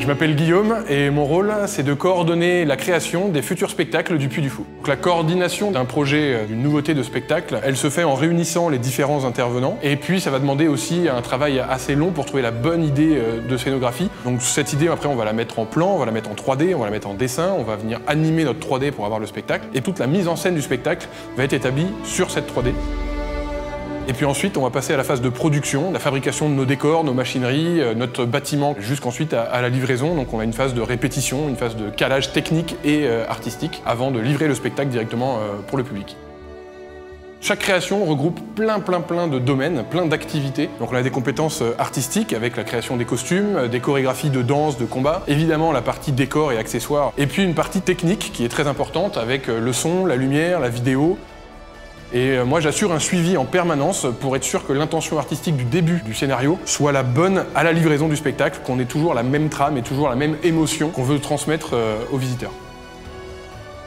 m'appelle Guillaume et mon rôle, c'est de coordonner la création des futurs spectacles du Puy du Fou. Donc, la coordination d'un projet, d'une nouveauté de spectacle, elle se fait en réunissant les différents intervenants. Et puis, ça va demander aussi un travail assez long pour trouver la bonne idée de scénographie. Donc cette idée, après, on va la mettre en plan, on va la mettre en 3D, on va la mettre en dessin, on va venir animer notre 3D pour avoir le spectacle. Et toute la mise en scène du spectacle va être établie sur cette 3D. Et puis ensuite, on va passer à la phase de production, la fabrication de nos décors, nos machineries, notre bâtiment, jusqu'ensuite à la livraison. Donc on a une phase de répétition, une phase de calage technique et artistique, avant de livrer le spectacle directement pour le public. Chaque création regroupe plein de domaines, plein d'activités. Donc on a des compétences artistiques avec la création des costumes, des chorégraphies de danse, de combat, évidemment la partie décor et accessoires, et puis une partie technique qui est très importante avec le son, la lumière, la vidéo. Et moi j'assure un suivi en permanence pour être sûr que l'intention artistique du début du scénario soit la bonne à la livraison du spectacle, qu'on ait toujours la même trame et toujours la même émotion qu'on veut transmettre aux visiteurs.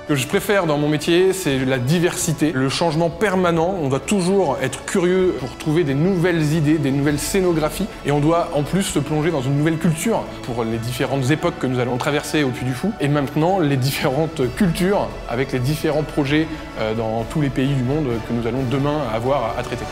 Ce que je préfère dans mon métier, c'est la diversité, le changement permanent. On doit toujours être curieux pour trouver des nouvelles idées, des nouvelles scénographies. Et on doit en plus se plonger dans une nouvelle culture pour les différentes époques que nous allons traverser au Puy du Fou. Et maintenant, les différentes cultures avec les différents projets dans tous les pays du monde que nous allons demain avoir à traiter.